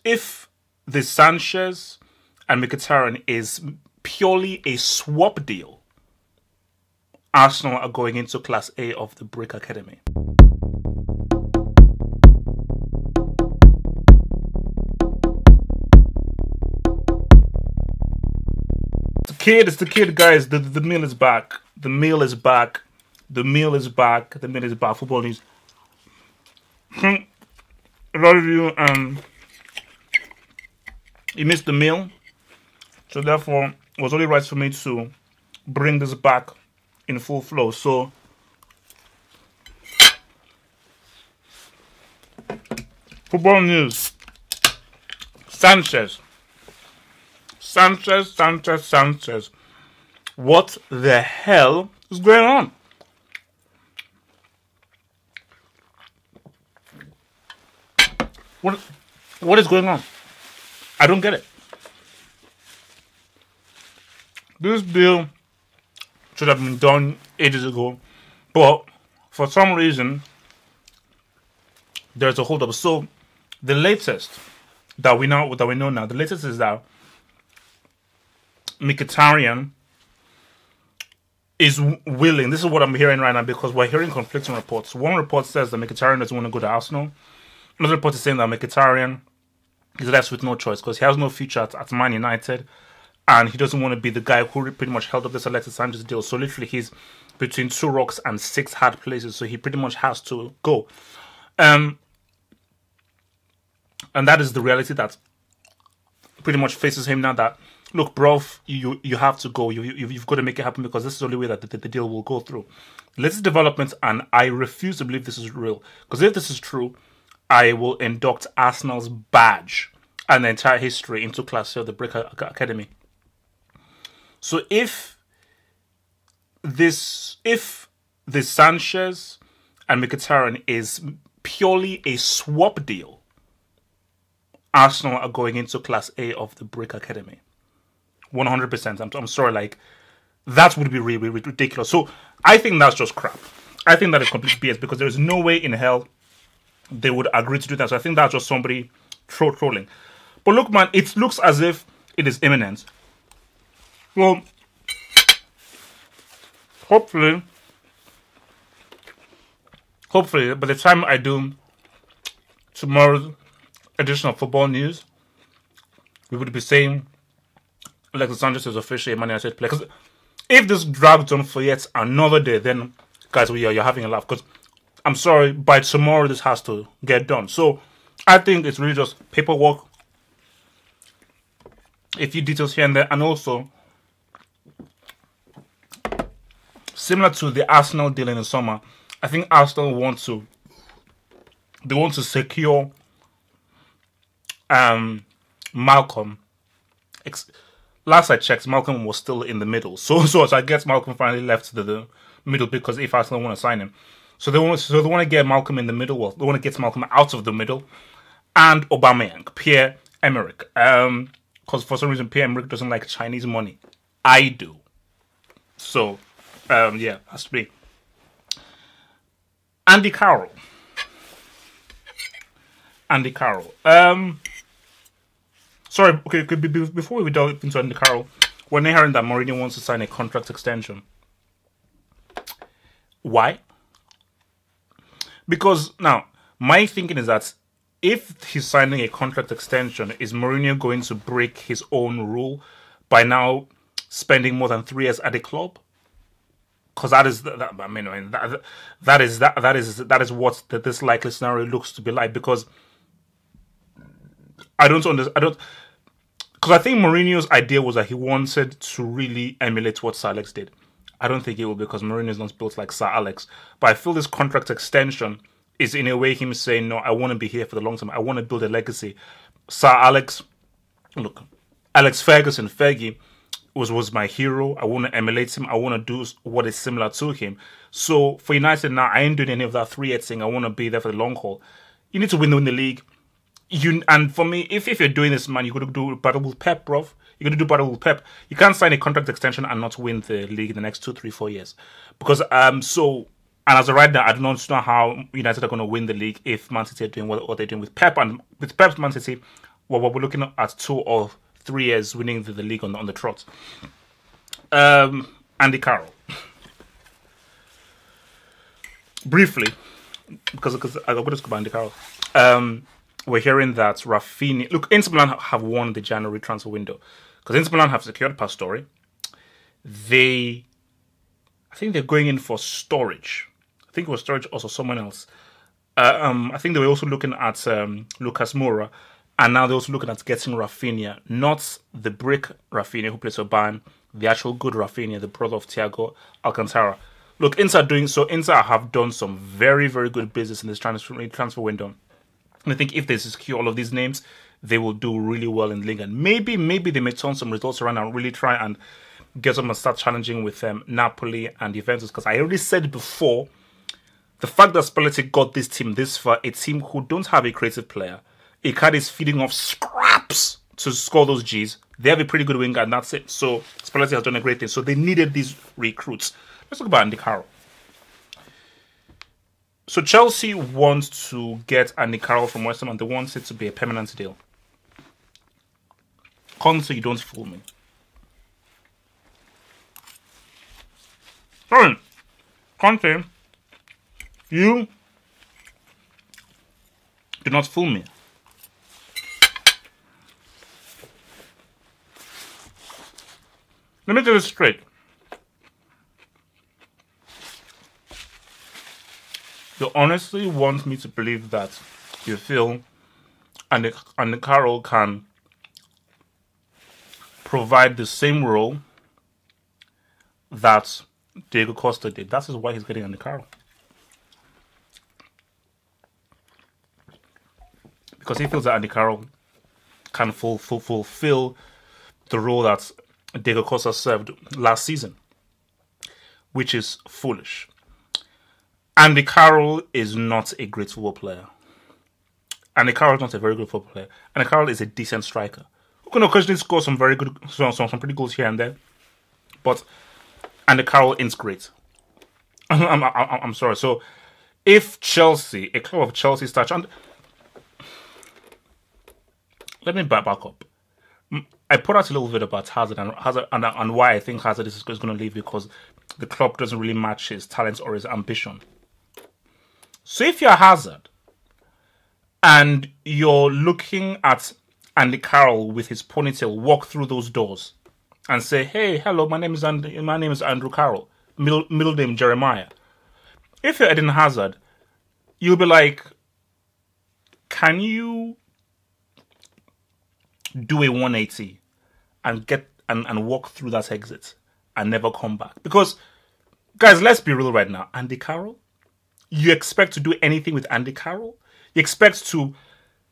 if the Sanchez and Mkhitaryan is purely a swap deal, Arsenal are going into Class A of the Brick Academy. It's the kid, guys. The meal is back. The meal is back. The meal is back. The meal is back. Football news. A lot of you you missed the meal, so therefore it was only right for me to bring this back in full flow. So football news. Sanchez. What the hell is going on? What is going on? I don't get it. This deal should have been done ages ago, but for some reason there's a holdup. So the latest that we know now, the latest is that Mkhitaryan is willing. This is what I'm hearing right now because we're hearing conflicting reports. One report says that Mkhitaryan doesn't want to go to Arsenal. Another report is saying that Mkhitaryan is left with no choice because he has no future at Man United and he doesn't want to be the guy who pretty much held up this Alexis Sanchez deal. So literally he's between two rocks and six hard places. So he pretty much has to go. And that is the reality that pretty much faces him now that, look, bro, you have to go. You've got to make it happen because this is the only way that the deal will go through. Latest developments, and I refuse to believe this is real. Because if this is true, I will induct Arsenal's badge and the entire history into Class C of the Brick Academy. So if the Sanchez and Mkhitaryan is purely a swap deal, Arsenal are going into Class A of the Brick Academy. 100%. I'm sorry, like, that would be really ridiculous. So I think that's just crap. I think that is complete BS because there is no way in hell they would agree to do that. So I think that's just somebody trolling. But look, man, it looks as if it is imminent. Well, hopefully, by the time I do tomorrow's edition of football news, we would be saying Alexis Sanchez is officially a Man United player. Because if this drags on for yet another day, then guys, you're having a laugh. Because I'm sorry, by tomorrow this has to get done. So I think it's really just paperwork, a few details here and there, and also similar to the Arsenal deal in the summer. I think Arsenal want to secure Malcolm. Last I checked, Malcolm was still in the middle. So I guess Malcolm finally left the middle because if Arsenal want to sign him. So they want to get Malcolm in the middle. Well, they want to get Malcolm out of the middle. And Aubameyang, Pierre-Emerick. Because for some reason, Pierre-Emerick doesn't like Chinese money. I do. So, yeah, has to be. Andy Caroll. Sorry, okay, before we delve into Andy Caroll, we're now hearing that Mourinho wants to sign a contract extension. Why? Because now, my thinking is that if he's signing a contract extension, is Mourinho going to break his own rule by now spending more than 3 years at the club? Because that is what this likely scenario looks to be like. Because I think Mourinho's idea was that he wanted to really emulate what Sir Alex did. I don't think he will because Mourinho is not built like Sir Alex. But I feel this contract extension is in a way him saying, no, I want to be here for the long term. I want to build a legacy. Sir Alex, look, Alex Fergie was my hero. I want to emulate him. I want to do what is similar to him. So for United now, I ain't doing any of that 3-8 thing. I want to be there for the long haul. You need to win the league. And for me, if you're doing this, man, you got to do battle with Pep, bro. You got to do battle with Pep. You can't sign a contract extension and not win the league in the next 2, 3, 4 years. Because and as of right now, I do not know how United are going to win the league if Man City are doing what they're doing with Pep. And with Pep's Man City, well, we're looking at 2 or 3 years winning the league on the trot. Andy Carroll. Briefly, because I'm going to talk about Andy Carroll. We're hearing that Rafinha... Look, Inter Milan have won the January transfer window. Because Inter Milan have secured Pastore. I think they're going in for Storage. I think it was Storage, also someone else. I think they were also looking at Lucas Moura. And now they're also looking at getting Rafinha. Not the brick Rafinha who plays for Bayern. The actual good Rafinha, the brother of Thiago Alcantara. Look, Inter have done some very, very good business in this transfer window. And I think if they secure all of these names, they will do really well in the league. And maybe they may turn some results around and really try and get them and start challenging with Napoli and Juventus. Because I already said before, the fact that Spalletti got this team this far, a team who don't have a creative player, Icardi is feeding off scraps to score those Gs. They have a pretty good winger, and that's it. So Spalletti has done a great thing. So they needed these recruits. Let's talk about Andy Carroll. So Chelsea wants to get Andy Carroll from West Ham, and they want it to be a permanent deal. Conte, you don't fool me. Sorry, Conte, you do not fool me. Let me get this straight. You honestly want me to believe that you feel Andy Carroll can provide the same role that Diego Costa did. That is why he's getting Andy Carroll. Because he feels that Andy Carroll can fulfill the role that Diego Costa served last season, which is foolish. Andy Carroll is not a great football player. Andy Carroll is not a very good football player. Andy Carroll is a decent striker who can occasionally score some pretty goals here and there. But Andy Carroll is great. I'm sorry. So if Chelsea, a club of Chelsea, starts, and let me back up. I put out a little bit about Hazard and why I think Hazard is going to leave, because the club doesn't really match his talents or his ambition. So if you're Hazard and you're looking at Andy Carroll with his ponytail walk through those doors and say, "Hey, hello, my name is Andrew Carroll, middle name Jeremiah." If you're Eden Hazard, you'll be like, "Can you do a 180 and get and walk through that exit and never come back?" Because, guys, let's be real right now. Andy Carroll? You expect to do anything with Andy Carroll? You expect to...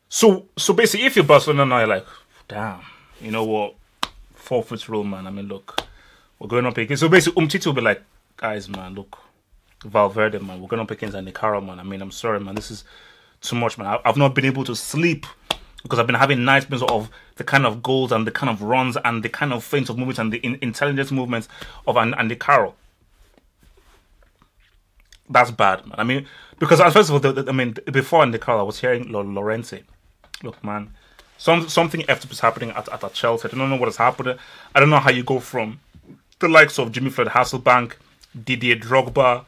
So basically, if you're Barcelona now, you're like, damn, you know what? Forfeit rule, man. I mean, look, we're going up against... So basically, Umtiti will be like, guys, man, look, Valverde, man, we're going up against Andy Carroll, man. I mean, I'm sorry, man. This is too much, man. I've not been able to sleep because I've been having nightmares of the kind of goals and the kind of runs and the kind of feints of movements and the intelligent movements of Andy Carroll. That's bad, man. I mean, because first of all, before Andy Carroll, I was hearing Llorente. Look, man, something effed is happening at Chelsea. I don't know what has happened. I don't know how you go from the likes of Jimmy Floyd Hasselbank, Didier Drogba,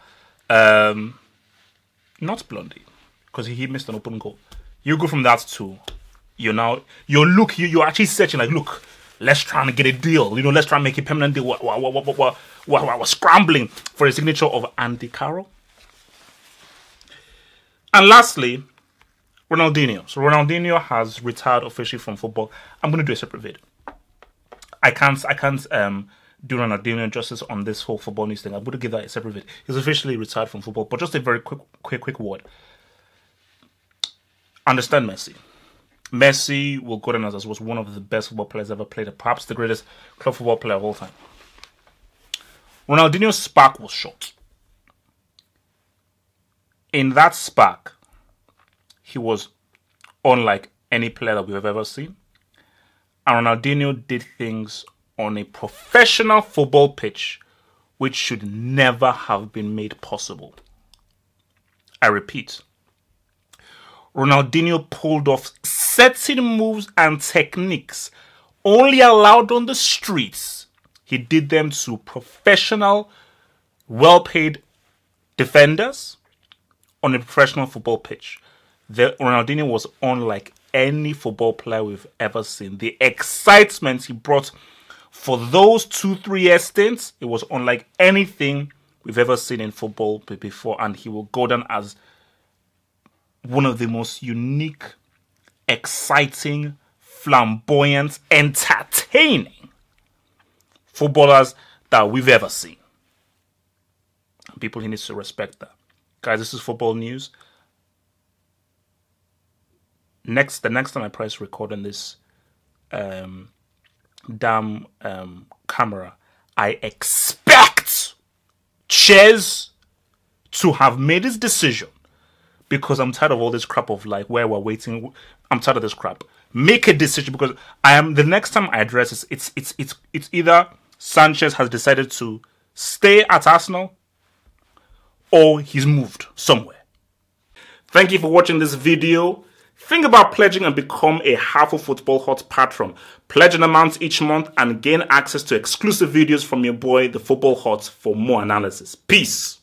not Blondie, because he missed an open goal. You go from that to you're actually searching like, look, let's try and get a deal. You know, let's try and make a permanent deal. We're scrambling for a signature of Andy Carroll. And lastly, Ronaldinho. So Ronaldinho has retired officially from football. I'm going to do a separate vid. I can't do Ronaldinho justice on this whole football news thing. I'm going to give that a separate vid. He's officially retired from football. But just a very quick word. Understand Messi. Messi will go down as was one of the best football players ever played, perhaps the greatest club football player of all time. Ronaldinho's spark was short. In that spark, he was unlike any player that we've ever seen. And Ronaldinho did things on a professional football pitch which should never have been made possible. I repeat, Ronaldinho pulled off certain moves and techniques only allowed on the streets. He did them to professional, well-paid defenders on a professional football pitch. Ronaldinho was unlike any football player we've ever seen. The excitement he brought for those 2-3 year stints, it was unlike anything we've ever seen in football before, and he will go down as one of the most unique, exciting, flamboyant, entertaining footballers that we've ever seen. And people need to respect that. Guys, this is football news. The next time I press record on this damn camera, I expect Chez to have made his decision, because I'm tired of all this crap of like where we're waiting. I'm tired of this crap. Make a decision, because the next time I address this, it's either Sanchez has decided to stay at Arsenal or he's moved somewhere. Thank you for watching this video. Think about pledging and become a Half of Football Hot patron. Pledge an amount each month and gain access to exclusive videos from your boy, the Football Hot, for more analysis. Peace.